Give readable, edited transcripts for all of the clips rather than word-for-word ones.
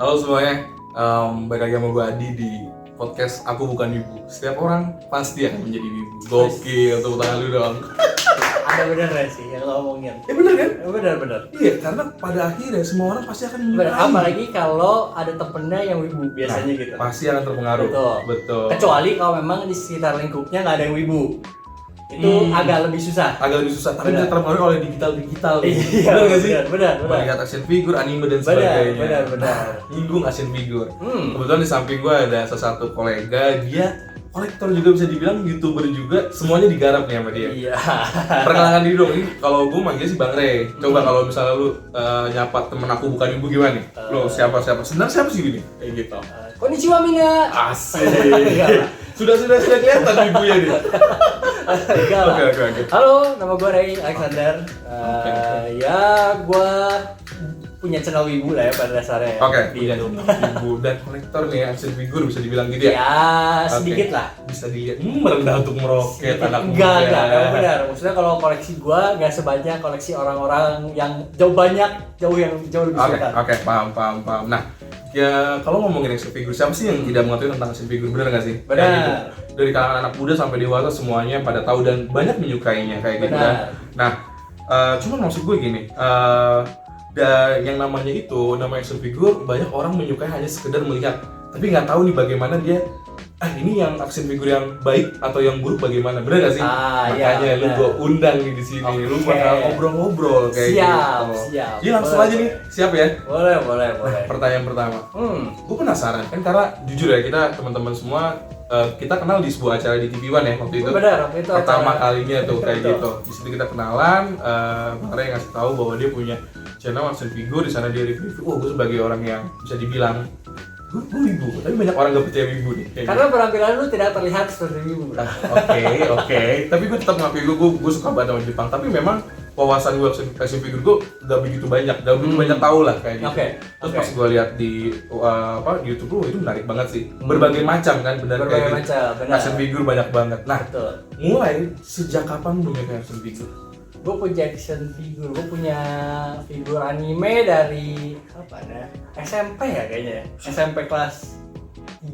Halo semuanya, balik lagi sama gue Adi di podcast Aku Bukan Wibu. Setiap orang pasti akan menjadi wibu. Gokil, tepuk tangan lu dong. Ada bener sih yang lo omongin. Bener kan? Bener. Iya, karena pada akhirnya semua orang pasti akan Bener. menyukai. Apalagi kalau ada temennya yang wibu biasanya gitu. Pasti akan terpengaruh. Betul. Kecuali kalau memang di sekitar lingkupnya nggak ada yang wibu. Itu agak lebih susah. Tapi bisa terpengaruh oleh digital. Iya, bener gak sih? Bener. Melihat action figure, anime dan sebagainya. Bener. Nyinggung action figure. Kebetulan di samping gue ada salah satu kolega, dia kolektor juga, bisa dibilang YouTuber juga, semuanya digarap nih sama dia. Iya. Perkenalkan diri dong, ini kalau gue manggil sih Bang Rey. Coba kalau misalnya lu nyapa temen Aku Bukan Wibu gimana nih? Lu siapa? Sebenarnya siapa sih ini? Kayak gitu. Konnichiwa Mina. Asik. sudah kelihatan ibunya nih. Enggak lah. Oke. Halo, nama gue Ray Alexander. Ya, gue punya channel wibu lah ya pada dasarnya. Oke. Di YouTube. Ibu dan kolektor nih action figure, bisa dibilang gitu ya? Ya, sedikit Oke. lah. Bisa dilihat merendah untuk meroket anak muda. Enggak benar. Maksudnya kalau koleksi gua nggak sebanyak koleksi orang-orang yang jauh lebih suka. Oke, paham. Nah, ya kalau ngomongin action figure, siapa sih yang tidak mengetahui tentang action figure, bener nggak sih? Benar. Kayak gitu. Dari kalangan anak muda sampai dewasa semuanya pada tahu dan banyak menyukainya kayak gitu kan. Nah, cuman maksud gue gini, yang namanya action figure, banyak orang menyukai hanya sekedar melihat, tapi nggak tahu nih bagaimana dia ini yang action figure yang baik atau yang buruk bagaimana, bener gak sih? Makanya lu gua undang nih di sini, lu bakal ngobrol-ngobrol kayak gitu. Siap. Jadi langsung aja nih, siap ya? Boleh. Pertanyaan pertama, gue penasaran kan, karena jujur ya, kita teman-teman semua kita kenal di sebuah acara di TV One ya waktu itu. Benar, itu pertama kalinya tuh kayak Betul. gitu. Di situ kita kenalan, Bang Ray ngasih tahu bahwa dia punya channel action figure, di sana dia review. Gue sebagai orang yang bisa dibilang gue wibu, tapi banyak orang gak percaya wibu nih. Karena penampilan lu tidak terlihat seperti wibu. Oke. Tapi gue tetap ngakui gue suka banget sama Jepang. Tapi memang wawasan gue action figure gue gak begitu banyak tahu lah kayak gitu. Terus pas gue lihat di YouTube lu, itu menarik banget sih. Berbagai macam kan, benar kayak gitu. Action figure banyak banget. Nah, mulai sejak kapan lu punya action figure? Gue punya action figure, gue punya figur anime dari SMP ya kayaknya, SMP kelas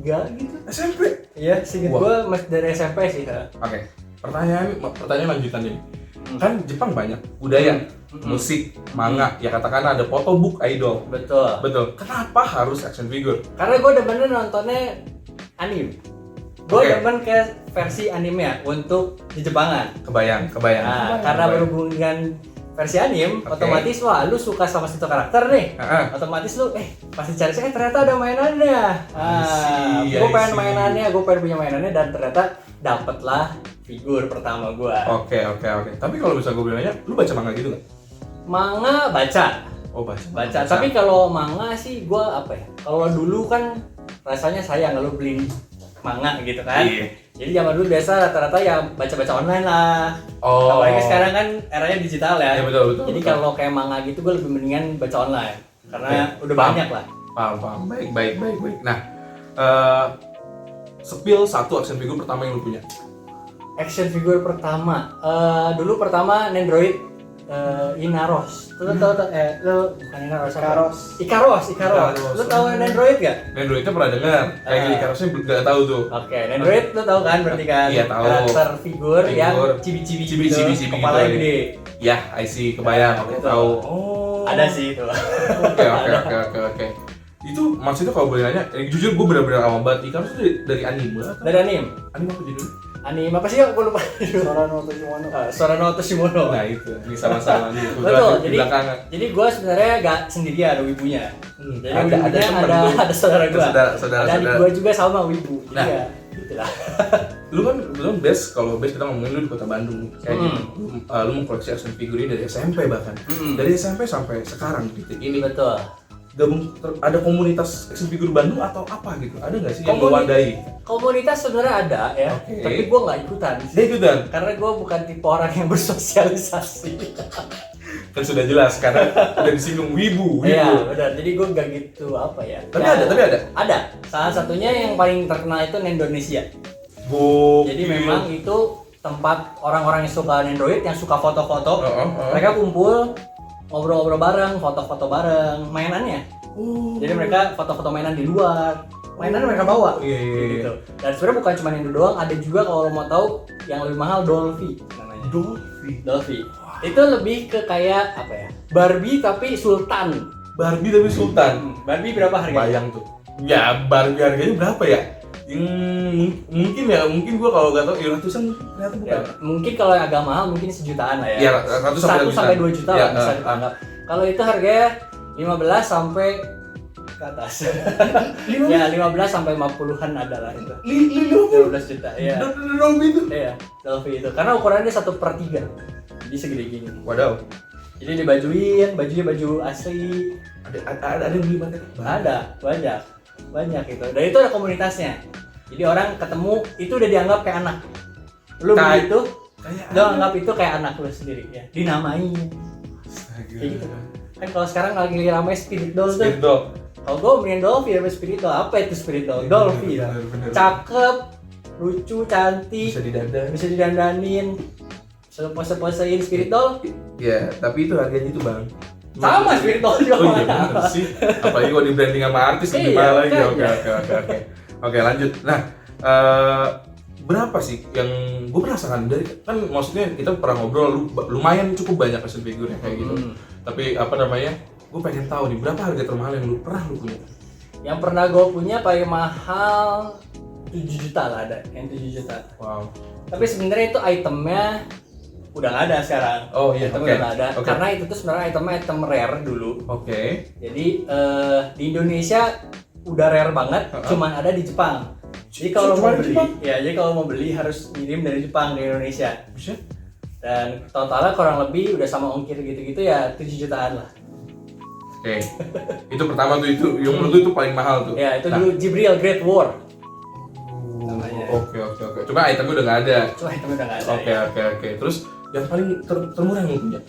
3 gitu. SMP? Iya, seinget gue masih dari SMP sih. Oke. Pertanyaan lanjutan ini. Kan Jepang banyak budaya, musik, manga, ya katakanlah ada photobook idol. Betul. Kenapa harus action figure? Karena gue demen nontonnya anime. Gue demen ke versi anime ya untuk di Jepangan. Kebayang. Nah, karena berhubungan dengan versi anime, otomatis lu suka sama satu karakter nih. Otomatis lu pasti cari ternyata ada mainannya. Gue pengen mainannya, gue pengen punya mainannya, dan ternyata dapatlah figur pertama gue. Oke. Tapi kalau misalnya gue bilangnya, lu baca manga gitu nggak? Manga baca. Oh, baca. Tapi kalau manga sih gue kalau dulu kan rasanya sayang kalau beli manga gitu kan. Iya. Jadi zaman dulu biasa rata-rata ya baca-baca online lah. Apalagi sekarang kan eranya digital ya. Iya, betul. Jadi kalau kayak manga gitu gue lebih mendingan baca online karena udah banyak lah. Paham. Baik. Nah, spill satu action figure pertama yang lu punya. Action figure pertama, dulu pertama Nendroid Inaros. Lu bukan Inaros, Ikaros. Lu tahu Nendroid gak? Nendroidnya pernah dengar, kayak Ikarosnya nggak tahu tuh. Oke, Nendroid lu tahu kan berarti kan? Iya, tahu. Karakter figur yang cibi-cibi gitu, kepalanya gitu. gede. Ya, I see, kebayang, aku tahu. Ada sih itu. Oke. Itu maksudnya kalau boleh nanya, jujur gue benar-benar awam banget. Ikaros itu dari anime atau? Dari anime. Anime apa judulnya? Anime apa sih? Gue lupa. Sorano Toshimono. Nah itu, ini sama-sama nih. Betul. Jadi gue sebenarnya gak sendiri, ada wibunya. Jadi ada saudara gue. Ada adik gue juga sama wibu. Jadi ya gitulah. Lu kan belum kalau base kita ngomongin lu di kota Bandung kayak gitu. Lu mau koleksi action figure ini dari SMP bahkan. Dari SMP sampai sekarang titik ini. Betul. Ada komunitas action figure Bandung atau apa gitu? Ada nggak sih yang mewadai? Komunitas sebenarnya ada ya, tapi gue nggak ikutan. Karena gue bukan tipe orang yang bersosialisasi. Kan sudah jelas karena udah disinggung wibu. Iya benar. Jadi gue nggak gitu Tapi ada. Ada. Salah satunya yang paling terkenal itu Indonesia. Jadi memang itu tempat orang-orang yang suka Android, yang suka foto-foto. Mereka kumpul, ngobrol-ngobrol bareng, foto-foto bareng, mainannya Jadi mereka foto-foto mainan di luar. Mainan mereka bawa. Gitu. Dan sebenarnya bukan cuma itu doang, ada juga kalau lo mau tahu yang lebih mahal Dolphy namanya. Dolphy. Itu lebih ke kayak apa ya? Barbie tapi Sultan. Barbie berapa harganya? Bayang tuh. Ya Barbie harganya berapa ya? Mungkin gua kalau nggak tahu ratusan ternyata bukan. Ya, mungkin kalau yang agak mahal mungkin sejutaan lah ya. Iya, 1 sampai 2 juta lah bisa dianggap. Kalau itu harganya 15 sampai ke atas. Ya 15 sampai 50-an ada lah itu. 15 juta. Iya. Dolphy itu. Iya, Dolphy itu. Karena ukurannya 1/3. Jadi segede gini. Wadaw. Jadi dibajuin, bajunya baju asli. Ada yang beli banget? Ada, banyak itu. Dan itu ada komunitasnya. Jadi orang ketemu itu udah dianggap kayak anak. Lu beli itu, lu anggap itu kayak anak lu sendiri ya. Dinamain. Kayak gitu. Kan kalau sekarang lagi ramai Spirit Doll tuh. Kalau gue main Dolphy sama Spirit Doll, apa itu Spirit Doll? Dolphy ya. Cakep, lucu, cantik, bisa didandanin. Pose-posein Spirit Doll. Ya, tapi itu harganya itu bang. Sama Spirit Doll juga. Oh iya bener sih. Apalagi kalau di branding sama artis lebih mahal lagi. Oke, lanjut. Nah, berapa sih yang gue penasaran dari kan maksudnya kita pernah ngobrol lumayan cukup banyak action figure kayak gitu. Tapi apa namanya? Gue pengen tahu nih berapa harga termahal yang lu punya? Yang pernah gue punya paling mahal 7 juta lah ada, yang 7 juta. Wow. Tapi sebenarnya itu itemnya udah nggak ada sekarang. Oh iya, udah nggak ada. Karena itu tuh sebenarnya item rare dulu. Jadi di Indonesia udah rare banget, cuman ada di Jepang. Jadi kalau mau beli harus ngirim dari Jepang ke Indonesia. Dan totalnya kurang lebih udah sama ongkir gitu-gitu ya 7 jutaan lah. Itu pertama tuh itu yang menurut itu paling mahal tuh. Ya itu dulu Jibril Great War. Oke. Cuma itemnya udah nggak ada. Oke. Terus yang paling termurah yang lu punya?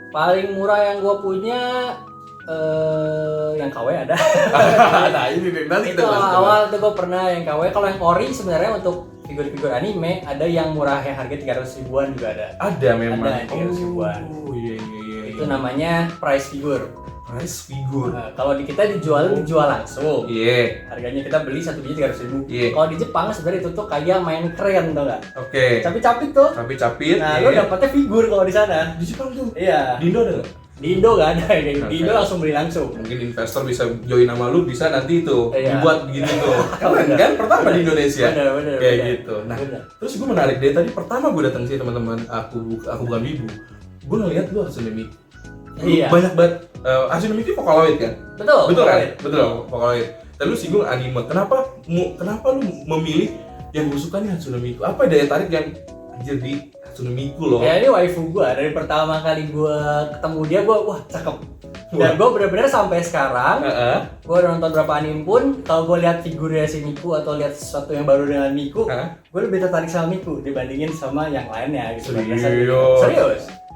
Paling murah yang gua punya yang KW ada. Nah ini nih nanti itu awal tuh gua pernah yang KW. Kalau yang ori sebenarnya untuk figur-figur anime ada yang murah yang harga 300 ribuan juga ada. Ada memang. Ada 300 ribuan. Iya. Itu namanya price figure. Nah, kalau di kita dijual langsung. Harganya kita beli 1 biji 300 ribu. Kalau di Jepang sebenarnya itu tuh kayak main keren tau nggak? Capit-capit tuh. Nah, lo dapetnya figur kalau di sana. Di Jepang tuh. Iya. Di Indo ada nggak? Di Indo nggak ada. Di Indo langsung beli langsung. Mungkin investor bisa join sama lu bisa nanti itu dibuat begini tuh. Kan pertama di Indonesia. Bener, kayak gitu. Nah, terus gue menarik deh tadi pertama gue datang sih teman-teman aku bukan ibu. Gue ngeliat lu Hatsune Miku. Banyak banget. Hatsune Miku Vocaloid kan? Betul kan? Betul Vocaloid. Dan lu singgung anime. Kenapa lu memilih yang gue suka nih Hatsune Miku? Apa daya tarik yang anjir di Hatsune Miku loh? Ya ini waifu gue. Dari pertama kali gue ketemu dia gue wah cakep. Dan gue benar-benar sampai sekarang gue udah nonton berapa anime pun kalau gue lihat figurnya si Miku atau lihat sesuatu yang baru dengan Miku, gue lebih tertarik sama Miku dibandingin sama yang lainnya gitu.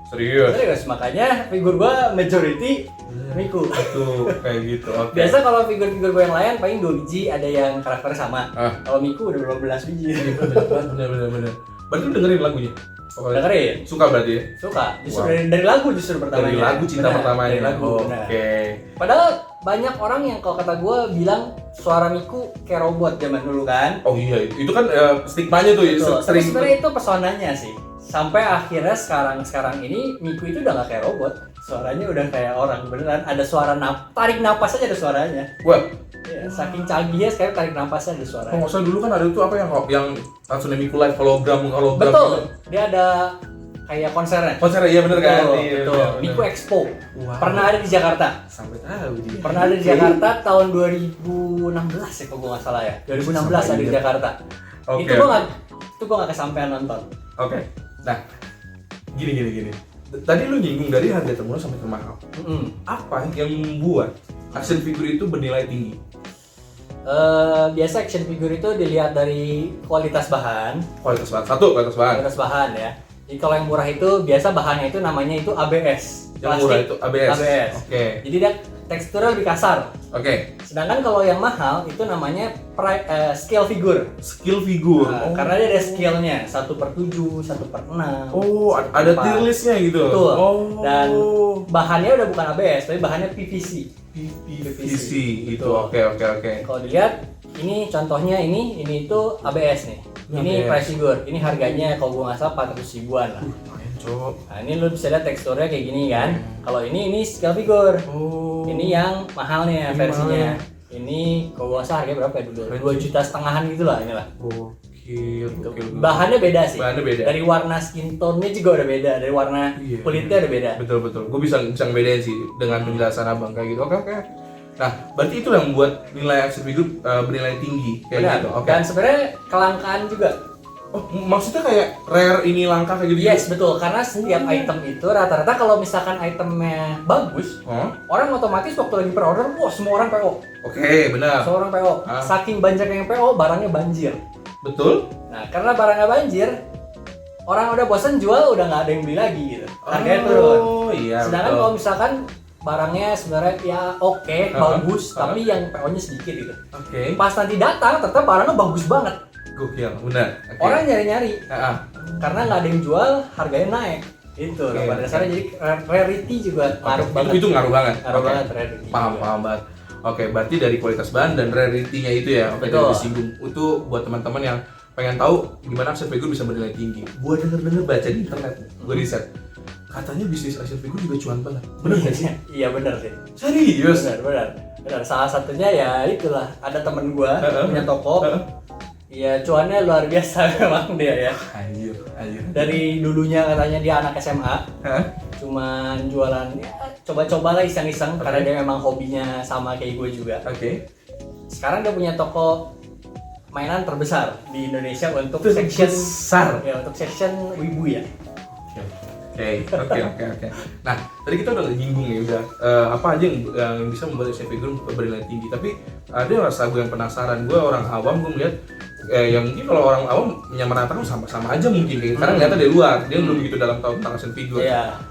Serius, makanya figur gua majority Miku. Itu kayak gitu. Biasa kalau figur-figur gua yang lain paling 2 biji ada yang karakternya sama. Kalau Miku udah berapa belas biji. Bener. Berarti lu dengerin lagunya? Dengerin. Suka berarti ya? Suka. Justru dari lagu pertamanya. Dari lagu cinta pertamanya. Dari lagu. Padahal banyak orang yang kalau kata gua bilang suara Miku kayak robot zaman dulu kan. Oh iya, itu kan stigmanya tuh ya. Sebenarnya itu pesonanya sih. Sampai akhirnya sekarang ini Miku itu udah gak kayak robot, suaranya udah kayak orang beneran. Ada suara tarik napas aja ada suaranya. Wah, saking canggihnya sekarang tarik napasnya ada suaranya. Nggak usah dulu kan ada tuh apa yang Hatsune Miku live hologram. Betul, gitu. Dia ada kayak konsernya. Iya bener kan? Betul. Miku Expo. Pernah ada di Jakarta. Sampai tahu dia. Pernah ada di Jakarta tahun 2016 ya kalau gue nggak salah ya. 2016 ada di Jakarta. Itu gue nggak kesampean nonton. Nah, gini. Tadi lu nyinggung dari harga termurah sampai termahal. Apa yang membuat action figure itu bernilai tinggi? Biasa action figure itu dilihat dari kualitas bahan. Kualitas bahan ya. Jadi kalau yang murah itu biasa bahannya itu namanya itu ABS. Yang murah itu ABS. Jadi dia teksturnya lebih kasar. Oke. Sedangkan kalau yang mahal itu namanya scale figure. Skill figure. Karena dia ada scale-nya 1/7, 1/6. Oh, ada tier list-nya gitu. Betul. Oh. Dan bahannya udah bukan ABS, tapi bahannya PVC. PVC itu. Betul. Oke. Kalau dilihat ini contohnya ini itu ABS nih. Ini ABS. price figure. Ini harganya kalau gua nggak salah 400 ribuan lah. Cok. Nah, ini lu bisa lihat teksturnya kayak gini kan. Kalau ini scale figure. Oh. Ini yang mahalnya Ini versinya. mahal. Ini kalau gua nggak salah harganya berapa ya dulu? 2,5 juta gitu lah inilah. Gokil. Bahannya beda sih. Bahannya beda. Dari warna skin tone-nya juga udah beda, dari warna kulitnya udah beda. Betul. Gue bisa ngebedain sih dengan penjelasan abang kayak gitu. Oke. Nah, berarti itu yang membuat nilai action figure bernilai tinggi kayak Benar. gitu. Oke. Dan sebenarnya kelangkaan juga. Oh, maksudnya kayak rare ini langka kayak gitu? Yes, betul. Karena setiap item itu rata-rata kalau misalkan itemnya bagus, orang otomatis waktu lagi per-order, wah semua orang PO. Oke, benar. Semua orang PO. Saking banyaknya yang PO, barangnya banjir. Betul. Nah, karena barangnya banjir, orang udah bosen jual, udah nggak ada yang beli lagi gitu. Harganya turun. Oh iya. Sedangkan betul. kalau misalkan barangnya sebenarnya ya oke, bagus, tapi yang PO-nya sedikit gitu. Oke. Pas nanti datang, ternyata barangnya bagus banget. Gokil, benar. Okay. Orang nyari-nyari. Karena Nggak ada yang jual, harganya naik. Itu Oke. pada dasarnya jadi rarity juga ngaruh banget. Itu ngaruh banget. Ngaruh Oke. banget rarity. Paham banget. Oke, berarti dari kualitas bahan dan rarity-nya itu ya, oke, Betul. dari disinggung. Itu buat teman-teman yang pengen tahu gimana action figure bisa bernilai tinggi. Gua denger baca di internet, gua riset. Katanya bisnis action figure juga cuan banget. Bener nggak sih? Iya bener sih. Serius? Benar. Salah satunya ya itulah, ada temen gua punya toko. Iya, cuannya luar biasa memang dia ya. Anjir. Dari dulunya katanya dia anak SMA, cuman jualan ya coba-coba lah iseng-iseng karena dia memang hobinya sama kayak gue juga. Oke. Sekarang dia punya toko mainan terbesar di Indonesia untuk section besar. ya, untuk section wibu ya. Oke. Nah, tadi kita udah nyinggung ya udah apa aja yang bisa membuat action figure bernilai tinggi. Tapi ada rasa gue yang penasaran. Gue orang awam, gue melihat yang mungkin kalau orang awam menyamaratakan sama-sama aja mungkin kayak karena ngeliatnya dari luar, dia belum begitu dalam tahu tentang action figure.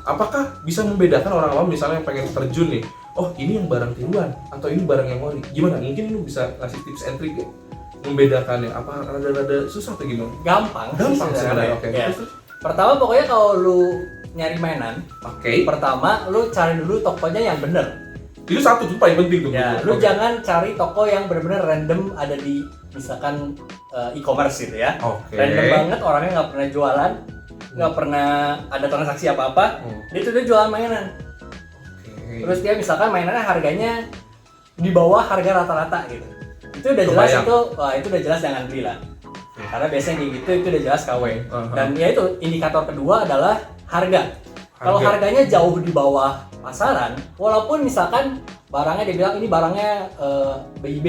Apakah bisa membedakan orang awam misalnya yang pengen terjun nih? Oh, ini yang barang tiruan atau ini barang yang ori? Gimana? Mungkin lu bisa ngasih tips and trick ya? Membedakannya apa rada-rada susah atau gimana? Gampang sebenarnya. Oke. Ya. Pertama pokoknya kalau lu nyari mainan, pertama lu cari dulu tokonya yang bener. Itu satu tuh paling penting tuh. Ya, lu jangan cari toko yang bener-bener random ada di misalkan e-commerce gitu ya. Random banget, orangnya nggak pernah jualan, nggak pernah ada transaksi apa-apa. Dia jualan mainan. Terus dia misalkan mainannya harganya di bawah harga rata-rata gitu. Itu udah jelas itu udah jelas jangan beli lah. Karena biasanya kayak gitu itu udah jelas KW. Dan ya itu indikator kedua adalah harga. Kalau harganya jauh di bawah pasaran, walaupun misalkan barangnya dia bilang ini barangnya BIB.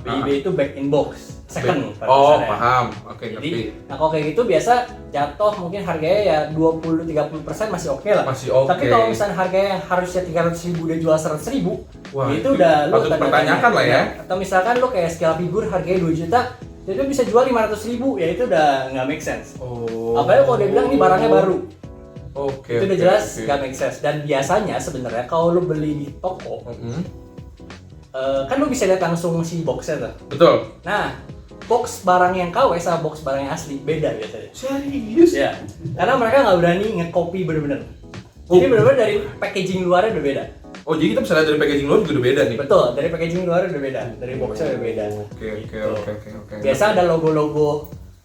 BIB itu back in box, second. Paham. Oke, jadi, nah kalau kayak gitu biasa jatuh mungkin harganya ya 20-30% masih oke lah. Tapi kalau misalnya harganya harusnya 300.000 dia jual 100.000, itu udah lu pertanyakan lah ya. Atau misalkan lu kayak scale figure harganya 2 juta, jadi bisa jual 500.000, ya itu udah nggak make sense. Apalagi kalau dia bilang ini barangnya baru. Itu udah jelas nggak make sense. Dan biasanya sebenarnya kalau lu beli di toko, kan lu bisa lihat langsung si boxnya tuh. Betul. Nah, box barang yang KW sama box barang yang asli beda biasanya. Serius? Ya. Karena mereka nggak berani nge-copy bener-bener. Jadi bener-bener dari packaging luarnya udah beda. Oh, jadi kita bisa lihat dari packaging luar juga udah beda nih? Betul, dari packaging luar udah beda, dari boxnya udah beda. Oke. Biasa ada logo-logo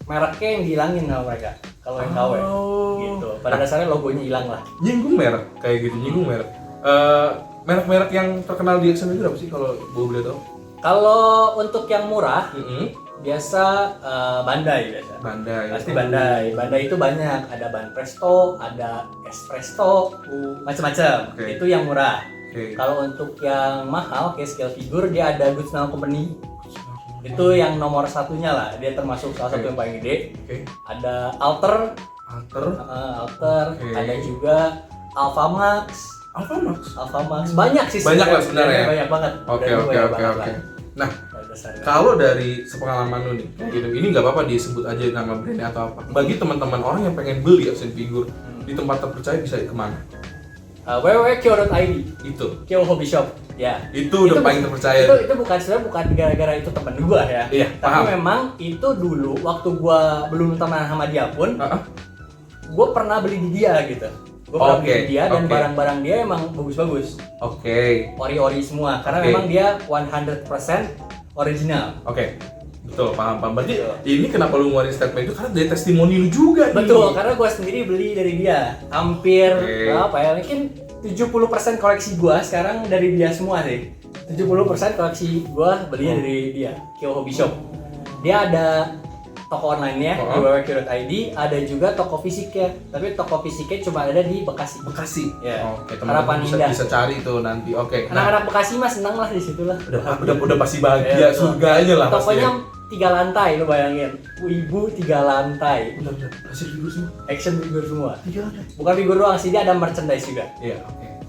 mereknya yang dihilangin sama mereka kalau yang KW. Gitu. Pada dasarnya logonya hilang lah. Nyinggung merek kayak gitu, merek. Merek-merek yang terkenal di action figure apa sih kalau boleh tahu? Kalau untuk yang murah, biasa Bandai biasa. Pasti Bandai. Bandai itu banyak, ada Ban Presto, ada Espresso, macam-macam. Itu yang murah. Kalau untuk yang mahal kayak scale figure dia ada Goodnall Company. Itu yang nomor satunya lah, dia termasuk salah satu yang paling gede. Ada Alter. Ada juga Alphamax. Banyak sih sebenarnya. Banyak lah sebenarnya. Banyak banget. Oke. Nah, kalau dari sepengalaman lu nih, gitu, ini nggak apa-apa disebut aja nama brandnya atau apa. Bagi teman-teman orang yang pengen beli action figure di tempat terpercaya bisa kemana? www.kyo.id. Itu. Kyo Hobby Shop. Ya. Itu udah paling terpercaya. Itu bukan sebenarnya bukan gara-gara itu temen gua ya. Iya, Tapi paham. memang itu dulu waktu gua belum teman sama dia pun, gua pernah beli di dia gitu. Gua pernah beli di dia dan barang-barang dia emang bagus-bagus. Ori-ori semua karena memang dia 100% original. Betul, paham. Berarti ini kenapa lu ngeluarin statement itu karena dari testimoni lu juga nih. Betul, karena gua sendiri beli dari dia. Hampir berapa ya? Mungkin 70% koleksi gua sekarang dari dia semua sih. 70% koleksi gua belinya dari dia, Kyo Hobby Shop. Dia ada toko online-nya di www.kyo.id, ada juga toko fisiknya. Tapi toko fisiknya cuma ada di Bekasi. Ya. Teman-teman bisa cari tuh nanti. Anak-anak Bekasi mah senang lah di situ lah. Udah pasti bahagia, surganya lah pasti. Tokonya 3 lantai, lu bayangin. Wibu 3 lantai. Benar. Action figure semua. 3 lantai. Bukan figur doang sih, dia ada merchandise juga. Iya,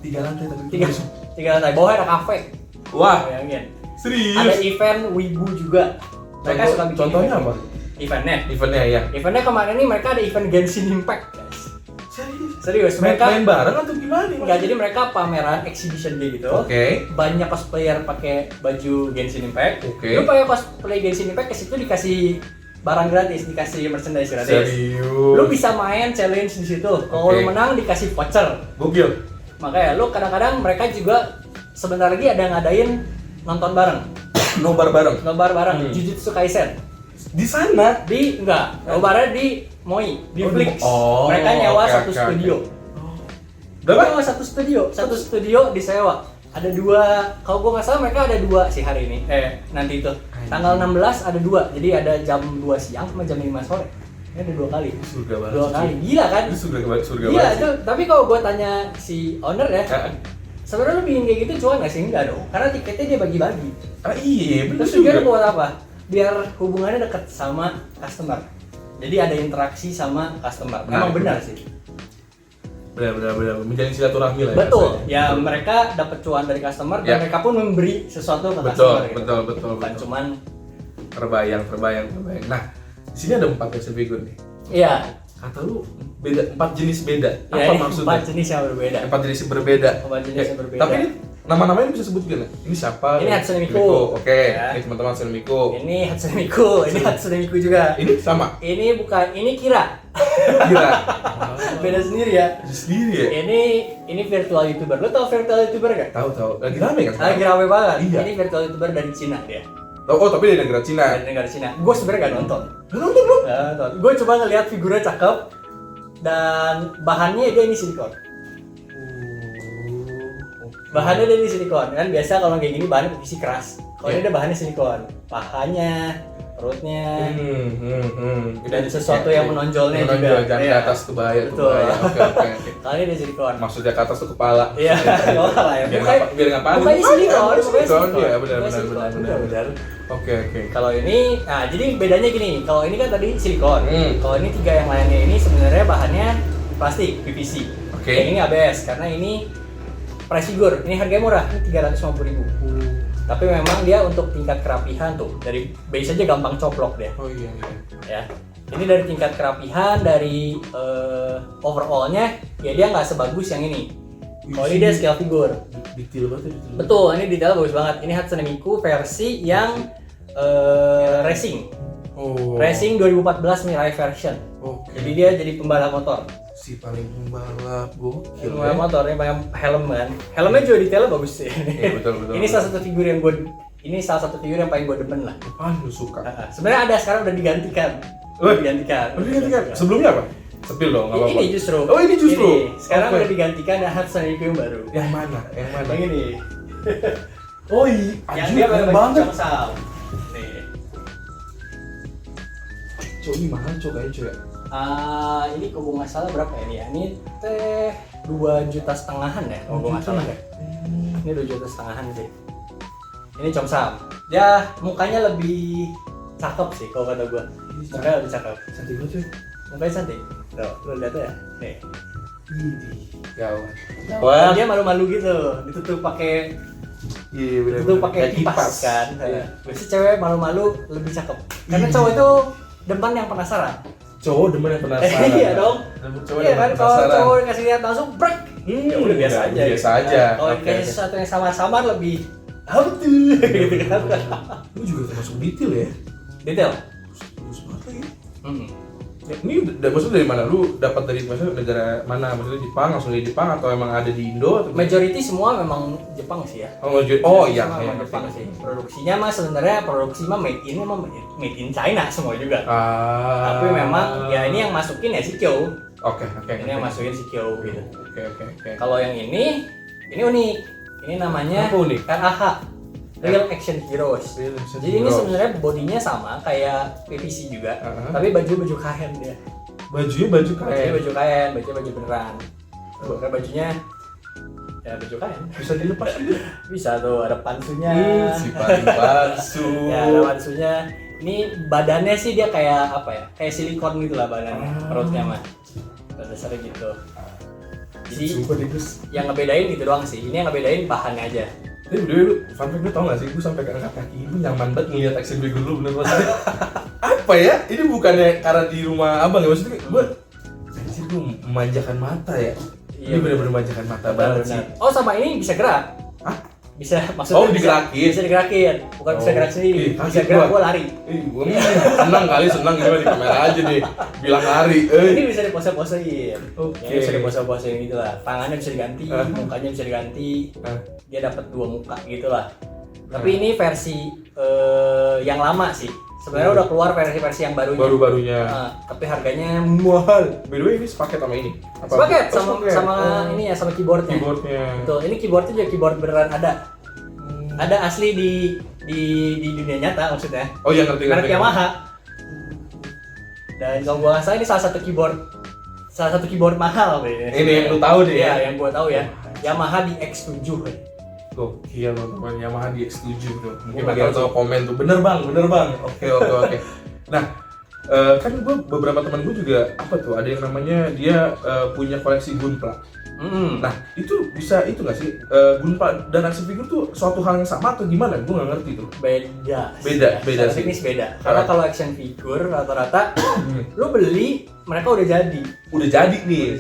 3 lantai tapi 3 lantai. Bawahnya ada cafe. Wah, bayangin. serius. Ada event Wibu juga. Mereka suka bikin contohnya apa? Eventnya ya. Eventnya kemarin ini mereka ada event Genshin Impact, guys. Serius. Mereka main bareng atau gimana? Enggak, jadi mereka pameran exhibition gitu. Banyak cosplayer pakai baju Genshin Impact. Lu pakai cosplay Genshin Impact ke situ dikasih barang gratis, dikasih merchandise gratis. Serius. Lu bisa main challenge di situ. Kalau lu menang dikasih voucher. Gokil. Makanya lu kadang-kadang mereka juga sebentar lagi ada ngadain nonton bareng. Nobar bareng. Jujutsu Kaisen. Di sana? Nobarnya di Moi, di Flix. Mereka nyewa satu studio. Berapa? Nyewa satu studio disewa. Ada 2, kalau gua nggak salah mereka ada 2 sih hari ini. Nanti itu. Tanggal 16 ada 2. Jadi ada jam 2 siang sama jam 5 sore. Ini ada 2 kali. Surga banget. 2 kali. Gila kan? Itu surga Gila banget. itu. Tapi kalau gua tanya si owner ya, sebenarnya lu bikin kayak gitu cuan nggak sih? Enggak dong. Karena tiketnya dia bagi-bagi. Iya, bener Terus juga buat apa? Biar hubungannya dekat sama customer. Jadi ada interaksi sama customer. Memang benar sih. Benar. Menjalin silaturahmi lah. Betul. Ya mereka dapat cuan dari customer dan mereka pun memberi sesuatu ke customer. Betul. Bukan cuman terbayang. Nah, di sini ada 4 action figure nih. Iya. Kata lu beda 4 jenis beda. Ya, apa maksudnya? 4 jenis yang berbeda. 4 jenis yang berbeda. 4 jenis yang berbeda. Tapi ini nama-namanya bisa sebutkan ya? Ini siapa? Ini Hatsune Miku. Ini teman-teman Hatsune Miku. Ini Hatsune Miku juga. Ini sama? Ini bukan, ini Kira. Beda sendiri ya. Ini virtual YouTuber. Lu tau virtual YouTuber gak? Tahu. Lagi rame kan? Lagi rame banget. Iya. Ini virtual YouTuber dari Cina dia. Tapi dari negara Cina. Dari negara Cina. Gue sebenarnya gak nonton. Gue cuma ngeliat figurnya cakep dan bahannya dia ini silikon. Bahannya dari silikon kan, biasa kalau kayak gini bahannya PVC keras. Kalau ini ada bahannya silikon, pahanya, perutnya, dan sesuatu yang menonjolnya juga. Jangan ke atas tuh bahaya. Oke. Kali ini silikon. Maksudnya ke atas tuh kepala. Iya, nggak lah ya. Biar nggak panik. Bukannya silikon. Iya benar. Oke. Kalau ini, nah jadi bedanya gini. Kalau ini kan tadi silikon. Kalau ini 3 yang lainnya ini sebenarnya bahannya plastik PVC. Yang ini ABS karena ini price figure, ini harganya murah, ini 350.000. Tapi memang dia untuk tingkat kerapihan tuh, dari base aja gampang coplok dia. Iya. Ya, ini dari tingkat kerapihan, dari overallnya, ya dia nggak sebagus yang ini. Kalau ini dia scale figure. Detail banget. Betul, ini detail bagus banget. Ini Hatsune Miku versi yang racing. Racing 2014 Mirai version. Jadi dia jadi pembalap motor. Si paling pembalap gokil. Pembalap motor yang pakai helm kan. Helmnya juga detailnya bagus sih. Iya betul. Ini salah satu figur yang paling gue demen lah. Lu suka. Sebenarnya ada sekarang udah digantikan. Digantikan. Sebelumnya apa? Sepil dong, enggak apa-apa. Ini justru. Ini justru. Sekarang udah digantikan dan Hatsune Miku yang baru. Yang mana? Yang ini. Yang dia keren banget. Nih. Ini mahal kayaknya ya. Ini kalau gue nggak salah berapa ya? Ini teh 2,5 juta ya kalau gue nggak salah ya. Ini 2,5 juta sih. Ini Comsam. Dia mukanya lebih cakep sih kalau kata gue. Mukanya lebih cakep. Cantik banget cuy. Mukanya cantik. Tuh, lu lihat ya. Nih. Gawat. Dia malu-malu gitu. Ditutup pakai Ditutup pakai kipas kan. Biasanya cewek malu-malu lebih cakep. Karena cowok itu depan yang penasaran. Iya dong. Iya kan, kalau cowok kasih lihat langsung brek ya udah biasa aja. Biasa aja. Kalau kayak sesuatu yang samar-samar lebih apa tuh gitu kan. Lu juga termasuk detail ya? Detail. Bagus banget lagi. Ya, ini maksudnya dari mana? Lu dapat dari maksudnya negara mana? Maksudnya Jepang, langsung dari Jepang atau emang ada di Indo? Atau Majority semua memang Jepang sih ya. Iya. Memang Jepang sih. Produksinya mah sebenarnya produksi mah made in China semua juga. Tapi memang ya ini yang masukin ya Shikyo. Oke. Ini yang masukin Shikyo gitu. Oke. Kalau yang ini unik. Ini namanya apa unik? RAH. Real Action Heroes. Jadi ini sebenarnya bodinya sama kayak PVC juga, tapi baju kain dia. Baju kain. Baju beneran. Karena bajunya ya baju kain. Bisa dilepas juga. Bisa tuh, ada pansunya. Si pansu. Ya, ada pansunya. Ini badannya sih dia kayak apa ya? Kayak silikon gitu lah badannya, perutnya mah. Dasarnya gitu. Jadi yang ngebedain gitu doang sih. Ini yang ngebedain bahannya aja. Tapi udah lu, fun fact lu tau gak sih, gue sampai angkat kaki, lu nyaman banget ngeliat action figure lu bener maksudnya. Apa ya? Ini bukannya karena di rumah abang ya, maksudnya gue anjir gue memanjakan mata ya. Ini bener-bener memanjakan mata banget sih. Oh sama ini bisa gerak? Hah? Bisa, maksudnya digerakin? Bisa digerakin, bukan bisa gerak sendiri, bisa gerak gue lari. Gue senang gimana di kamera aja nih, bilang lari. Ini bisa dipose-posein. Oke. Ya, bisa dipose-posein gitu lah. Tangannya bisa diganti, mukanya bisa diganti. Dia dapat 2 muka gitu lah. Tapi ini versi yang lama sih. Sebenarnya udah keluar versi yang barunya. Tapi harganya mahal. By the way, ini sepaket sama ini? Sepaket sama ini ya, sama keyboardnya. Betul, ini keyboardnya juga keyboard beneran ada. Ada asli di dunia nyata maksudnya. Oh iya, ngerti. Merek Yamaha. Dan kalau gua nggak salah ini salah satu keyboard mahal kayaknya. Ini yang lu tahu deh ya? Iya, yang gua tahu ya. Yamaha di X7. Tuh, iya teman-teman, Yamaha di X7 tuh. Mungkin ada tahu komen tuh. Bener bang. Oke. Nah, kan beberapa teman gue juga apa tuh? Ada yang namanya dia punya koleksi Gunpla. Nah, itu bisa itu nggak sih? Gunpla dan action figure tuh suatu hal yang sama atau gimana? Gue nggak ngerti tuh. Beda sih. Teknis beda. Karena kalau action figure rata-rata lu beli mereka udah jadi nih.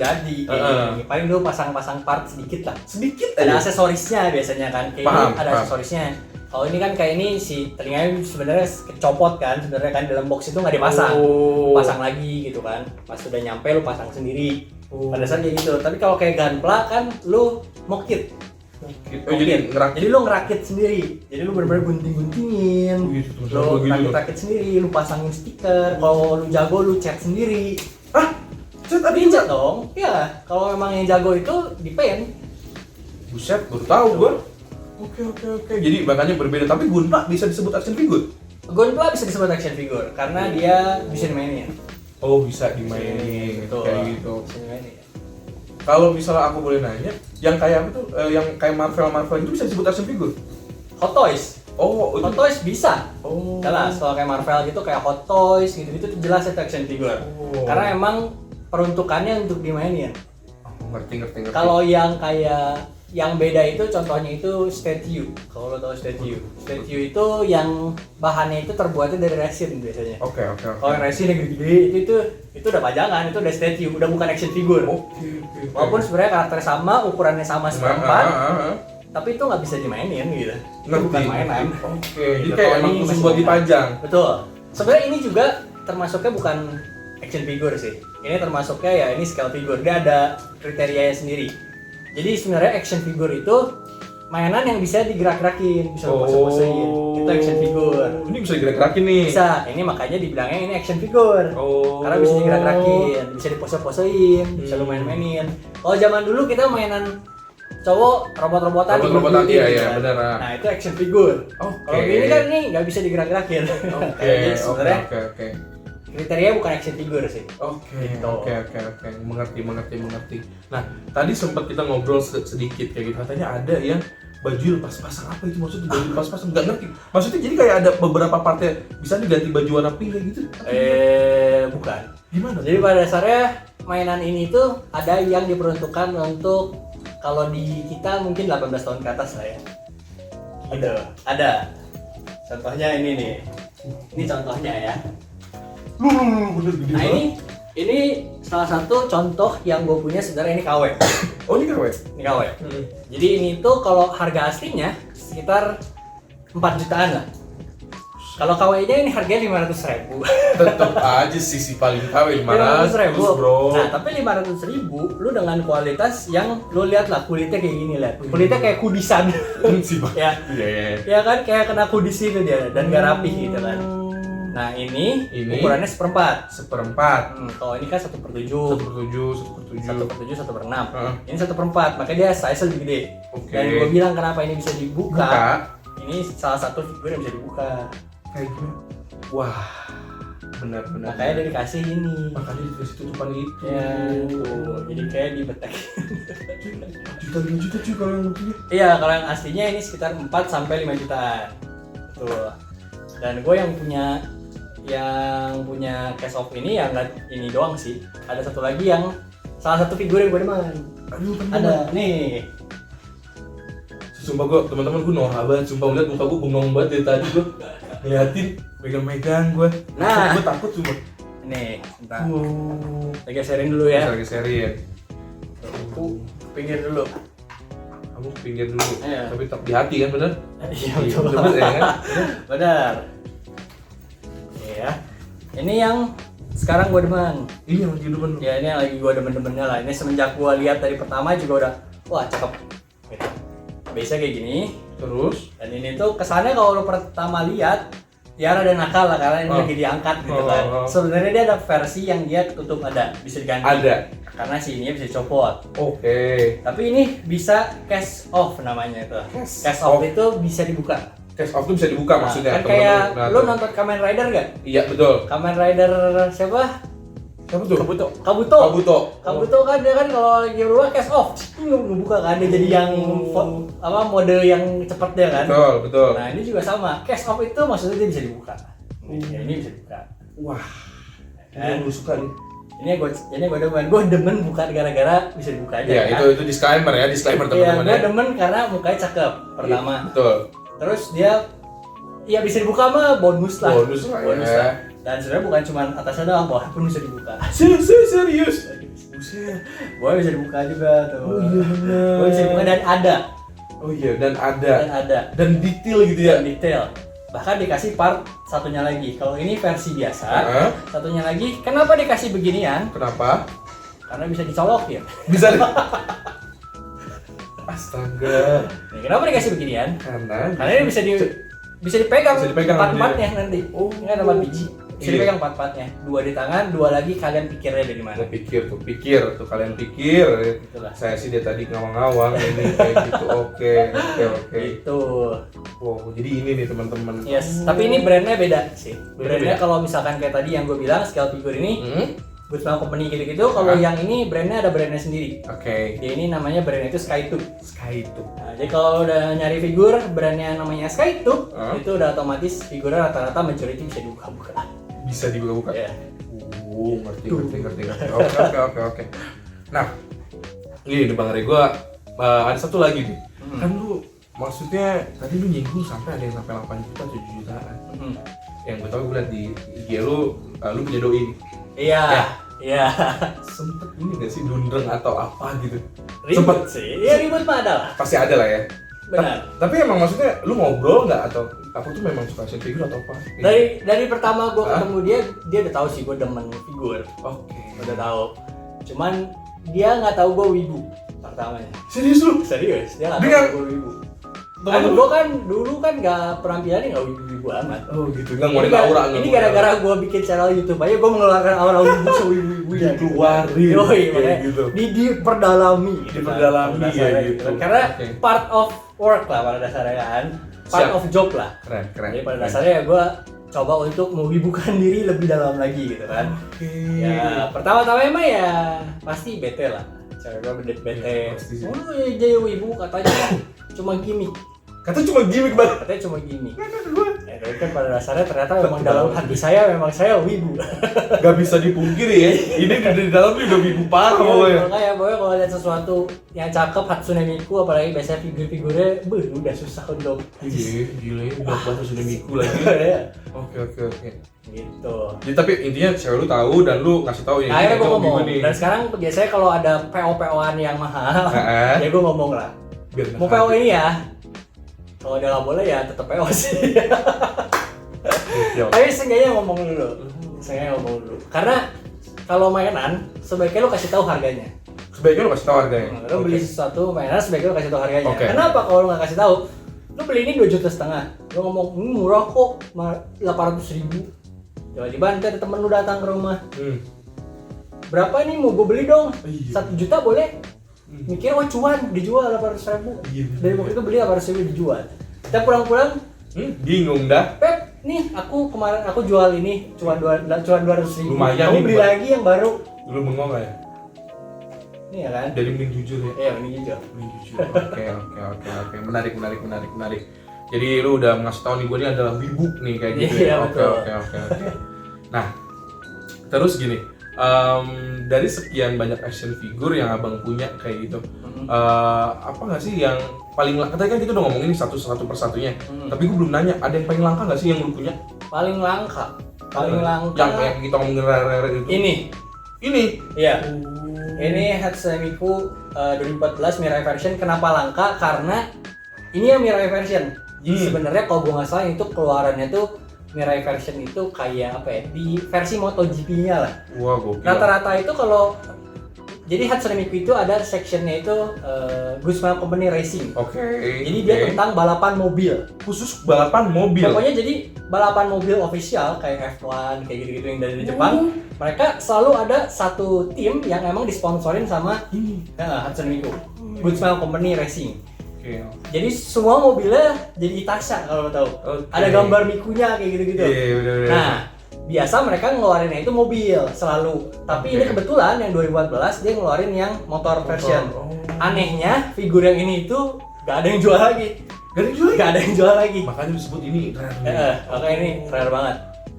Paling lu pasang-pasang part sedikit lah. Sedikit ada aja. aksesorisnya biasanya kan. Kayak ini ada aksesorisnya. Kalau ini kan kayak ini si telinganya sebenarnya kecopot kan, sebenarnya kan dalam box itu nggak dipasang. Pasang lagi gitu kan. Pas udah nyampe lu pasang sendiri. Pada saat kayak gitu. Tapi kalau kayak Gunpla kan lu mokit. Jadi lu ngerakit sendiri. Jadi lu bener-bener gunting-guntingin. Lu rakit sendiri, lu pasangin stiker. Kalau lu jago lu cat sendiri. Cat ada cat dong. Iya, kalau memang yang jago itu di paint. Buset, baru tahu gua. Oke. Jadi makanya berbeda, tapi Gunpla bisa disebut action figure. Gunpla bisa disebut action figure karena dia bisa dimainin. Oh, bisa dimainin kayak gitu. Bisa dimainin. Kalau misalnya aku boleh nanya, yang kayak apa tuh? Yang kayak Marvel itu bisa disebut action figure? Hot Toys. Oh, Hot Toys bisa. Oh. Jelas kalau kayak Marvel gitu kayak Hot Toys gitu-gitu tuh jelas itu action figure. Karena emang peruntukannya untuk dimainin. Ngerti. Kalau yang kayak yang beda itu contohnya itu statue. Kalau lo tahu statue itu yang bahannya itu terbuatnya dari resin biasanya. Oke. Kalau yang resin yang gede-gede itu udah pajangan, itu udah statue, udah bukan action figure. Oke. Walaupun sebenarnya karakternya sama, ukurannya sama seperempat, tapi itu nggak bisa dimainin gitu. Itu bukan mainan. Oke. Jadi kayak emang khusus buat dipajang. Betul. Sebenarnya ini juga termasuknya bukan action figure sih. Ini termasuknya ya ini scale figure. Dia ada kriterianya sendiri. Jadi sebenarnya action figure itu mainan yang bisa digerak-gerakin, bisa pose-posein. Itu action figure. Ini bisa digerak-gerakin nih. Bisa. Ini makanya dibilangnya ini action figure. Karena bisa digerak-gerakin, bisa dipose-posein, bisa lu main-mainin. Kalau zaman dulu kita mainan cowok robot-robotan iya benar. Nah, itu action figure. Kalau ini kan ini nggak bisa digerak-gerakin. Jadi sebenarnya kriteria bukan action figure sih. Oke. Mengerti. Nah, tadi sempat kita ngobrol sedikit kayak gitu. Katanya ada yang baju lepas pasang. Apa itu maksudnya baju lepas pasang? Nggak ngerti. Maksudnya jadi kayak ada beberapa partnya bisa diganti baju warna pink kayak gitu? Bukan. Gimana? Jadi pada dasarnya mainan ini tuh ada yang diperuntukkan untuk kalau di kita mungkin 18 tahun ke atas lah ya. Ada. Contohnya ini nih. Ini contohnya ya. Bener gede banget. Ini salah satu contoh yang gue punya sebenarnya ini KW. Oh ini KW? Ini KW. Jadi ini tuh kalau harga aslinya sekitar 4 jutaan lah. Kalau KW-nya ini harganya 500.000. Tetep aja sih paling KW 500.000 bro. Nah tapi 500.000 lu dengan kualitas yang lu lihat lah kulitnya kayak gini lah. Kulitnya kayak kudisan. Sih Pak. Ya. Ya kan kayak kena kudis itu dia dan gak rapi gitu kan. Nah ini ukurannya 1/4. Kalau ini kan 1/7. 1/7, 1/6. Ini 1/4, makanya dia size lebih gede. Dan gue bilang kenapa ini bisa dibuka. Ini salah satu figur yang bisa dibuka. Kayak gimana? Wah, benar-benar. Makanya dia dikasih ini. Makanya dikasih tutupan itu. Ya, tuh. Jadi kayak dibetek. 5 juta cuy kalau yang begini. Iya, kalau yang aslinya ini sekitar 4 sampai 5 jutaan. Tuh. Dan gue yang punya case of ini ya nggak ini doang sih. Ada satu lagi yang salah satu figur yang gue demen. Ada nih. Sumpah gue, teman-teman gue norak banget. Sumpah ngeliat muka gue bengong banget dari tadi gue ngeliatin, megang-megang gue. Nah, gue takut cuma. Nih, bentar. Lagi sharing dulu ya. Lagi sharing. Aku pinggir dulu. Kamu pinggir dulu. Iya. Tapi tetap di hati kan, bener? Iya betul. Bener ya kan? Benar. Iya. Ini yang sekarang gue demen. Iya, lagi demen. Ya ini yang lagi gue demen-demennya lah. Ini semenjak gue lihat dari pertama juga udah, wah cakep. Gitu. Biasa kayak gini. Terus? Dan ini tuh kesannya kalau lo pertama lihat ya rada nakal lah karena ini lagi diangkat gitu kan. Sebenarnya dia ada versi yang dia tutup bisa diganti. Ada. Karena sininya bisa dicopot. Oke. Tapi ini bisa case off namanya itu. Case off itu bisa dibuka. Case off itu bisa dibuka maksudnya. Kan kayak lo nonton Kamen Rider gak? Iya betul. Kamen Rider siapa? Siapa tuh? Kabuto kan dia kan kalau lagi berubah case off ngebuka kan dia jadi yang mode yang cepet dia kan. Betul. Nah ini juga sama. Case off itu maksudnya dia bisa dibuka. Ya, ini bisa dibuka. Wah. Kan? Gue suka nih. Ini gue demen bukan gara-gara bisa dibuka aja. Ya kan? itu disclaimer ya, teman-teman. Iya, ya. gue demen karena mukanya cakep pertama. Betul. Terus dia ya bisa dibuka mah bonus lah. Bonus lah. Dan sebenarnya bukan cuma atasnya doang, bawah pun bisa dibuka. Serius. Buset. Bawah bisa dibuka juga tuh. Oh iya benar. Bawah bisa dibuka dan ada. Oh iya dan ada. Dan detail gitu ya. Dan detail. Bahkan dikasih part satunya lagi. Kalau ini versi biasa, satunya lagi. Kenapa dikasih beginian? Kenapa? Karena bisa dicolok ya. Bisa. Astaga. Nih, kenapa dikasih beginian? Karena ini bisa dipegang empat-empatnya nanti. Oh, ini ada 4 biji. Bisa dipegang 4-4-nya. 2 di tangan, 2 lagi kalian pikirnya dari mana? Pikir tuh kalian pikir. Itulah. Saya sih dia tadi ngawang-ngawang ini kayak gitu. Oke. Itu. Wow, jadi ini nih teman-teman. Yes, tapi ini brandnya beda sih. Brandnya kalau misalkan kayak tadi yang gue bilang scale figure ini, Good Smile Company gitu-gitu. Kalau yang ini brandnya ada brandnya sendiri. Oke. Dia ini namanya brandnya itu Skytube. Nah, jadi kalau udah nyari figur brandnya namanya Skytube, itu udah otomatis figurnya rata-rata majority bisa dibuka-buka. Bisa dibuka-buka. Ya. Ngerti. Oke. Nah, ini Bang Rey, gua ada satu lagi nih. Kan lu maksudnya tadi lu nyinggung sampai ada yang sampai 8 juta, 7 jutaan. Yang gue tau gue liat di IG lu punya doi. Iya. Sempet ini gak sih dundreng atau apa gitu? Ribet sih. Iya ribet mah ada lah. Pasti ada lah ya. Benar. Tapi emang maksudnya lu ngobrol nggak atau aku tuh memang suka action figure atau apa? Dari pertama gue ketemu dia udah tahu sih gue demen figur. Oke. Udah tahu. Cuman dia nggak tahu gue wibu pertamanya. Serius lu? Serius. Dia nggak tahu gue wibu. Kan gue kan dulu kan nggak penampilannya nggak wibu amat. Oh gitu. Nggak mau aura. Ini gara-gara gue bikin channel YouTube aja gue mengeluarkan aura wibu sewibu ya. Dikeluarin. Makanya gitu. Diperdalami ya gitu. Karena part of work lah pada dasarnya kan. Part of job lah. Keren. Jadi pada dasarnya ya gue coba untuk mewibukan diri lebih dalam lagi gitu kan. Ya pertama-tama emang ya pasti bete lah. Cewek gue bete. Oh jadi wibu katanya cuma gimmick. Katanya cuma gimmick banget. Katanya cuma gimmick. tapi kan pada dasarnya ternyata memang dalam hati saya memang saya wibu. Gak bisa dipungkiri ya. Ini dari dalam udah wibu parah pokoknya. Makanya kalau lihat sesuatu yang cakep Hatsune Miku apalagi biasanya figur-figurnya, udah susah untuk. Iya, gila ya, udah Hatsune Miku lagi. Oke. Gitu. Jadi tapi intinya cewek lu tahu dan lu ngasih tahu ya. Akhirnya gue ngomong. Dan sekarang biasanya kalau ada PO-PO-an yang mahal, ya gue ngomong lah. Mau PO ini ya. Kalau dia nggak boleh ya tetap PO sih. Tapi seenggaknya ngomong dulu. Karena kalau mainan sebaiknya lu kasih tahu harganya. Sebaiknya lu kasih tahu harganya. Lu beli sesuatu mainan sebaiknya lu kasih tahu harganya. Kenapa kalau lu nggak kasih tahu? Lu beli ini 2,5 juta. Lu ngomong murah kok 800.000. Tiba-tiba nanti ada temen lu datang ke rumah. Berapa nih mau gue beli dong? 1 juta boleh? Mikir wah cuan dijual 800.000. Dari waktu itu beli 800.000 dijual. Kita pulang-pulang bingung dah. Pep, nih kemarin aku jual ini cuan 200.000. Lumayan nih. Kamu beli lagi yang baru. Lu bengong gak ya? Iya kan? Jadi mending jujur ya. Iya, mending jujur. Oke. Menarik. Jadi lu udah ngasih tahu nih gue ini adalah wibu nih kayak gitu. Iya, Oke. Nah, terus gini, dari sekian banyak action figure yang abang punya kayak gitu, apa nggak sih yang paling langka? Tadi kan kita udah ngomongin satu persatunya, tapi gue belum nanya, ada yang paling langka nggak sih yang lu punya? Paling langka. Yang kita ngomongin rare itu. Ini. Iya. Ini Hatsune Miku 2014 Mirai version. Kenapa langka? Karena ini yang Mirai version. Jadi sebenarnya kalau gue nggak salah itu keluarannya tuh Mirai version itu kayak apa ya? Di versi MotoGP-nya lah. Wah, gokil. Rata-rata itu kalau jadi Hatsune Miku itu ada sectionnya itu Guzman Company Racing. Oke. Jadi dia tentang balapan mobil. Khusus balapan mobil. Pokoknya jadi balapan mobil official kayak F1 kayak gitu-gitu yang dari Jepang. Mereka selalu ada satu tim yang emang disponsorin sama Hatsune Miku. Guzman Company Racing. Jadi semua mobilnya jadi Itasha kalau lo tahu. Ada gambar Mikunya kayak gitu-gitu. Bener. Nah, biasa mereka ngeluarinnya itu mobil selalu. Tapi ini kebetulan yang 2014 dia ngeluarin yang motor version. Anehnya figur yang ini itu gak ada yang jual lagi. Gak ada yang jual lagi. Makanya disebut ini rare. Makanya ini rare banget.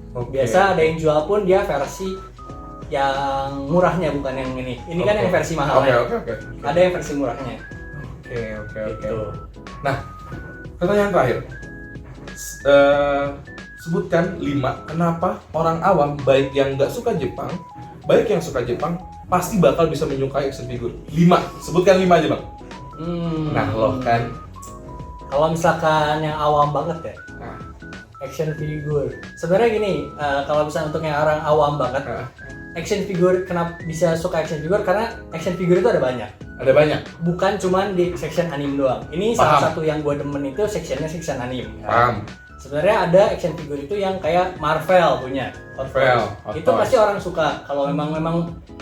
Biasa ada yang jual pun dia versi yang murahnya bukan yang ini. Ini kan yang versi mahalnya. Oke. Ada yang versi murahnya. Oke. Nah, pertanyaan terakhir. Sebutkan 5 kenapa orang awam baik yang nggak suka Jepang, baik yang suka Jepang pasti bakal bisa menyukai action figure. 5, sebutkan 5 aja bang. Nah loh kan. Kalau misalkan yang awam banget ya, action figure. Sebenarnya gini, kalau misalnya untuk yang orang awam banget, action figure kenapa bisa suka action figure? Karena action figure itu ada banyak. Bukan cuman di section anime doang. Ini salah satu yang gue demen itu section anime. Paham. Sebenarnya ada action figure itu yang kayak Marvel punya. Itu pasti orang suka. Kalau memang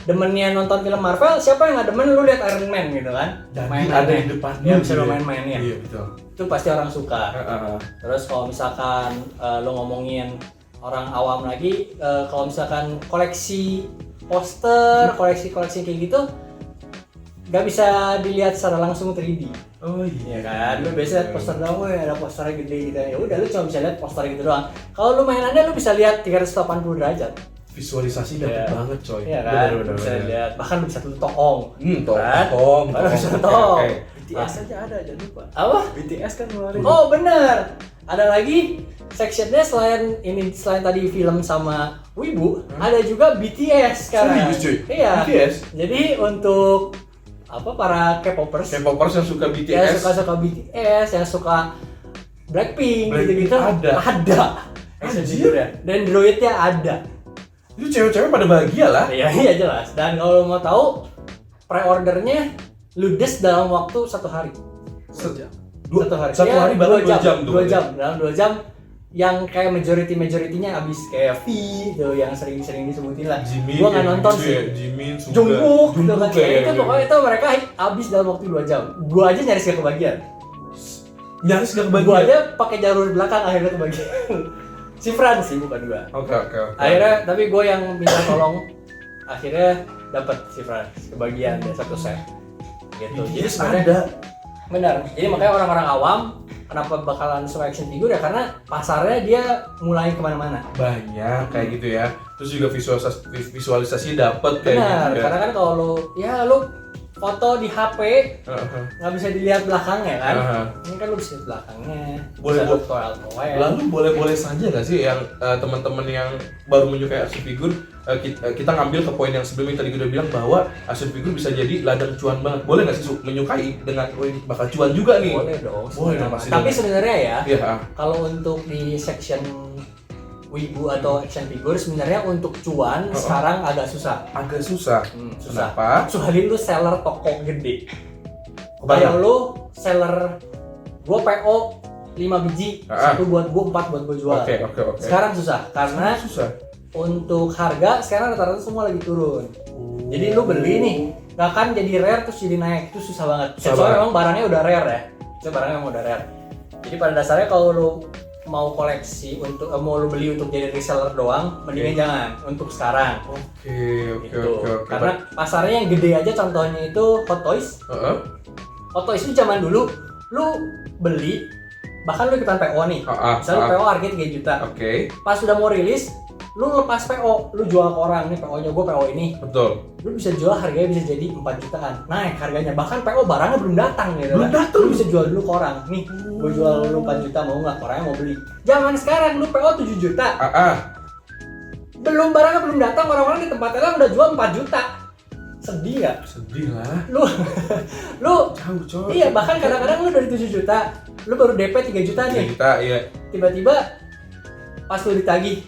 demennya nonton film Marvel, siapa yang nggak demen lu lihat Iron Man gitu kan? Jadi ada di depan ya bisa lo main-main ya. Iya betul. Itu pasti orang suka. Terus kalau misalkan lo ngomongin orang awam lagi, kalau misalkan koleksi poster, koleksi kayak gitu, nggak bisa dilihat secara langsung 3D. Oh iya kan, lu biasa lihat poster doang, ada posternya gede gitu. Ya udah lu cuma bisa lihat poster gitu doang. Kalau lu mainannya lu bisa lihat 380 derajat. Visualisasi dapet banget coy. Iya kan, bener. Bisa lihat, bahkan lu bisa tuh toong. Toong. Bisa toong. BTS aja ada, jangan lupa. Apa? BTS kan ngeluarin. Oh bener. Ada lagi sectionnya selain tadi film sama Wibu, ada juga BTS sekarang. Serius cuy? Iya. BTS? Jadi untuk para K-popers yang suka BTS, yang suka BTS, yang suka Blackpink gitu-gitu ada. Dan droidnya ada. Itu cewek-cewek pada bahagia lah. Iya jelas. Dan kalau mau tahu pre-ordernya ludes dalam waktu 1 hari. 1 hari bahkan 2 jam tuh. 2 jam. Dalam 2 jam yang kayak majority-nya abis kayak V tuh yang sering-sering disebutin lah. Gua nggak nonton sih. Jimin, Jungkook gitu kan. Itu pokoknya itu mereka abis dalam waktu 2 jam. Gua aja nyaris gak kebagian. Gua aja pakai jalur belakang akhirnya kebagian. Si Fran sih bukan gua. Oke. Akhirnya tapi gua yang minta tolong akhirnya dapat si Fran kebagian dari 1 set. Gitu. Jadi sebenarnya Benar. Jadi makanya orang-orang awam kenapa bakalan suka action figure ya karena pasarnya dia mulai kemana-mana. Banyak kayak gitu ya. Terus juga visualisasi dapat kayak Benar, gitu ya. karena kan kalau lu foto di HP nggak bisa dilihat belakangnya kan. Ini kan lu bisa lihat belakangnya. Boleh bisa toel. Lalu boleh saja nggak sih yang teman-teman yang baru menyukai action figure kita ngambil ke poin yang sebelumnya tadi udah bilang bahwa action figure bisa jadi ladang cuan banget. Boleh nggak sih menyukai dengan ini bakal cuan juga nih? Boleh dong. Boleh dong pasti. Tapi sebenarnya ya, kalau untuk di section wibu atau action figure sebenarnya untuk cuan sekarang agak susah. Agak susah. Susah. Kenapa? Kecuali lu seller toko gede. Kebayang. Kalau lu seller gua PO 5 biji, satu buat gua, 4 buat gua jual. Oke. Sekarang susah karena susah. untuk harga sekarang rata-rata semua lagi turun. Jadi lu beli nih, nggak akan jadi rare terus jadi naik, itu susah banget. Soalnya memang barangnya udah rare ya. Itu barangnya memang udah rare. Jadi pada dasarnya kalau lu mau koleksi untuk mau lu beli untuk jadi reseller doang, mendingan jangan untuk sekarang. Oke. Karena pasarnya yang gede aja contohnya itu Hot Toys. Hot Toys itu zaman dulu lu beli bahkan lu ikutan PO nih. Misalnya PO harganya 3 juta. Oke. Pas sudah mau rilis, lu lepas PO, lu jual ke orang nih PO-nya gue PO ini. Betul. Lu bisa jual harganya bisa jadi 4 jutaan. Naik harganya. Bahkan PO barangnya belum datang gitu. Belum datang. Lu bisa jual dulu ke orang. Nih, gue jual lu 4 juta mau nggak? Orangnya mau beli. Zaman sekarang lu PO 7 juta. Belum barangnya belum datang, orang-orang di tempat telang udah jual 4 juta. Sedih nggak? Sedih lah. Lu jauh coy. Iya, bahkan kadang-kadang lu dari 7 juta, lu baru DP 3 juta nih. 3 juta, iya. Tiba-tiba pas lu ditagih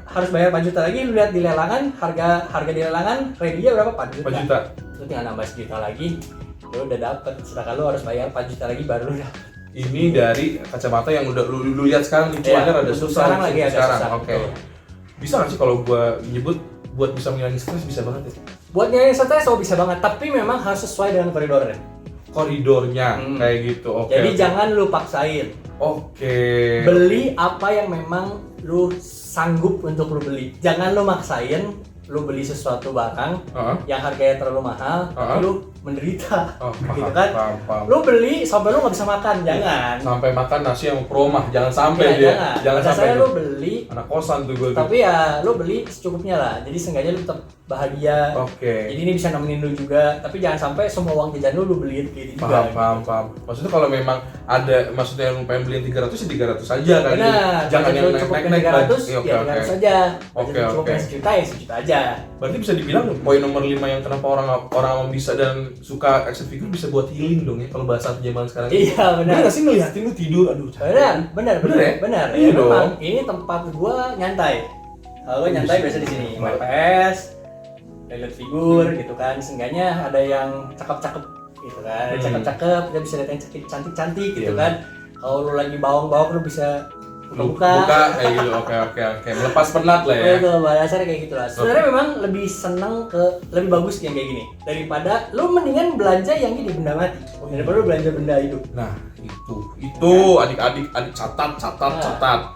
harus bayar 4 juta lagi, lu lihat di lelangan harga di lelangan ready-nya berapa? 4 juta. 4 juta. Lu tinggal nambah sejuta lagi, lu udah dapet. Sedangkan lu harus bayar 4 juta lagi baru lu dapet. Ini dari kacamata yang udah lu lihat sekarang di cuannya rada susah. Sekarang lagi agak susah. Oke. Bisa nggak sih kalau gua nyebut buat bisa mengurangi stres bisa banget ya? Buat ngilangin stres bisa banget, tapi memang harus sesuai dengan koridornya. Koridornya kayak gitu. Oke. Jadi jangan lu paksain. Oke. Beli apa yang memang lu sanggup untuk lu beli. Jangan lu maksain lu beli sesuatu barang yang harganya terlalu mahal, tapi lu menderita. Gitu kan? Paham. Lu beli sampai lu nggak bisa makan, jangan. Sampai makan nasi yang promah, jangan sampai Jangan sampai lu beli. Anak kosan tuh gue. Tapi ya lu beli secukupnya lah. Jadi seenggaknya lu tetap bahagia. Oke. Jadi ini bisa nemenin lu juga. Tapi jangan sampai semua uang jajan lu beliin kayak gitu juga. Paham. Maksudnya kalau memang ada maksudnya yang lu pengen beliin 300 ya 300 aja kan. Benar. Jangan yang naik-naik 300 ya 300 aja. Oke. Sejuta ya sejuta aja. Berarti bisa dibilang poin nomor 5 yang kenapa orang bisa dan suka action figure bisa buat healing dong ya kalau bahasa zaman sekarang. Iya benar. Benar nggak sih ngeliatin lu tidur, aduh. Benar. Iya dong. Memang ini tempat gua nyantai. Kalau gua nyantai biasa di sini, main PS, lihat figur gitu kan. Seenggaknya ada yang cakep-cakep gitu kan. Cakep-cakep, dia bisa lihat yang cantik-cantik gitu kan. Kalau lu lagi bawang-bawang lu bisa buka kayak gitu. Oke. Melepas penat lah ya. Itu bahasanya kayak gitu lah. Sebenarnya memang lebih lebih bagus yang kayak gini daripada lu mendingan belanja yang ini benda mati daripada lu belanja benda hidup. Nah, itu adik-adik catat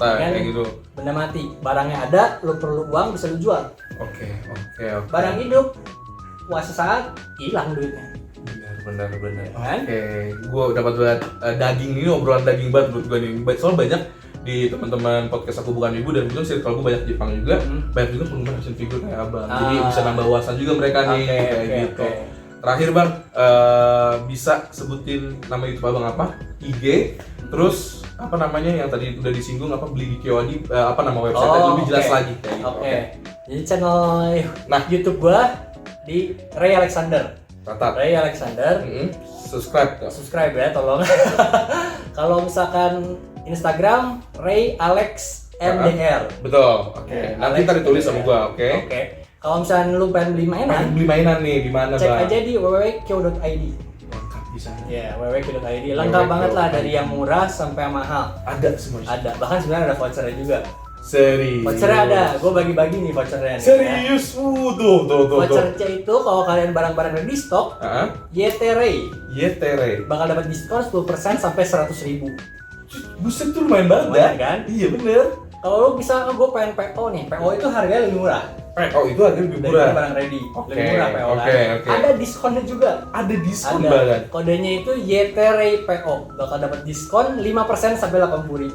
kayak gitu. Benda mati, barangnya ada, lu perlu uang bisa lu jual. Oke. Barang hidup puasa saat hilang duitnya. Benar. Kan? Oke, gue dapat banget daging ini, obrolan daging banget menurut gue nih. Soalnya banyak di teman-teman podcast Aku Bukan Ibu dan juga circle gue banyak Jepang juga, banyak juga penggemar action figure kayak abang. Jadi bisa nambah wawasan juga mereka nih kayak gitu. Terakhir bang, bisa sebutin nama YouTube abang apa? IG, terus apa namanya yang tadi udah disinggung apa beli di Kiwadi, apa nama website lebih jelas lagi kayak gitu. Jadi channel YouTube gua di Ray Alexander. Ray Alexander. Subscribe ya tolong. Kalau misalkan Instagram Ray Alex MDR. Betul. Oke. Nanti ntar ditulis sama gua, oke? Kalau misalnya lu pengen beli mainan nih di mana, cek Bang? aja di www.kyo.id. Lengkap di sana. Ya, www.kyo.id. Lengkap banget lah dari yang murah sampai yang mahal. Ada semua. Ada. Bahkan sebenarnya ada vouchernya juga. Serius. Vouchernya ada. Gua bagi-bagi nih vouchernya. Serius. Tuh. Vouchernya itu kalau kalian barang-barang di stok, YT Ray bakal dapat diskon 10% sampai 100.000. Buset tuh lumayan banget ya kan? Iya bener. Kalau lu bisa, gue pengen PO nih. PO itu harganya lebih murah. Oh, itu harganya lebih murah. Daripada barang ready. Lebih murah PO kan. Ada diskonnya juga. Ada diskon bahkan. Kodenya itu YTREI PO. Bakal dapat diskon 5% sampai 80.000.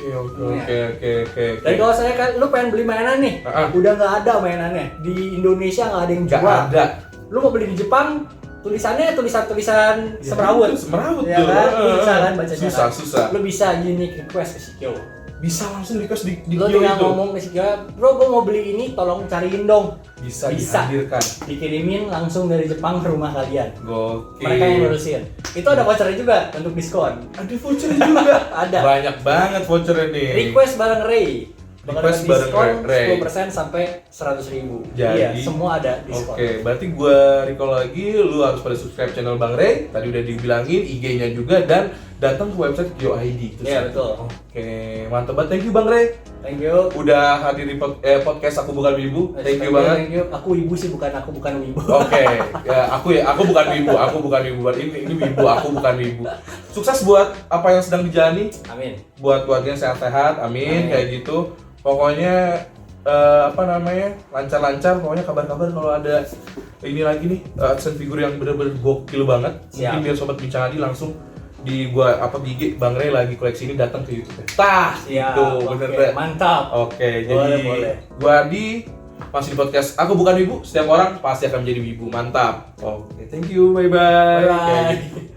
Oke. Dan kalau saya kan, lu pengen beli mainan nih, udah nggak ada mainannya di Indonesia, nggak ada yang jual. Nggak ada. Lu mau beli di Jepang, tulisannya tulisan semrawut. Semrawut ya tuh. kan? Susah kan bacanya. Susah. Lu bisa unique request ke Shikyo. Bisa langsung request di Lu Kyo tinggal itu. ngomong ke Shikyo, bro, gua mau beli ini, tolong cariin dong. Bisa dihadirkan. Dikirimin langsung dari Jepang ke rumah kalian. Gokil. Mereka yang ngurusin. Itu ada vouchernya juga untuk diskon. Ada voucher juga. Ada. Banyak banget vouchernya nih. Request bareng Ray. Request Bakal bareng diskon Ray. 10% sampai 100.000. Jadi, iya, semua ada diskon. Oke, berarti gua recall lagi, lu harus pada subscribe channel Bang Ray. Tadi udah dibilangin IG-nya juga dan datang ke website Kyo ID. Iya, betul. Oke, mantap banget. Thank you Bang Ray. Thank you. Udah hadir di podcast Aku Bukan Wibu. Thank you banget. Thank you. Aku ibu sih, bukan wibu. Oke, aku bukan wibu. Ini wibu, aku bukan wibu. Sukses buat apa yang sedang dijalani. Amin. Buat keluarganya sehat-sehat, amin. Kayak gitu. Pokoknya lancar-lancar. Pokoknya kabar-kabar kalau ada ini lagi nih action figure yang bener-bener gokil banget. Siap. Mungkin biar sobat bincang Adi langsung di IG Bang Ray lagi koleksi ini datang ke YouTube. Tah, Siap. itu bener Oke, deh. mantap. Oke, Boleh, jadi boleh. gua Adi masih di podcast Aku Bukan Wibu. Setiap orang pasti akan menjadi wibu. Mantap. Oke, thank you. Bye-bye. Bye.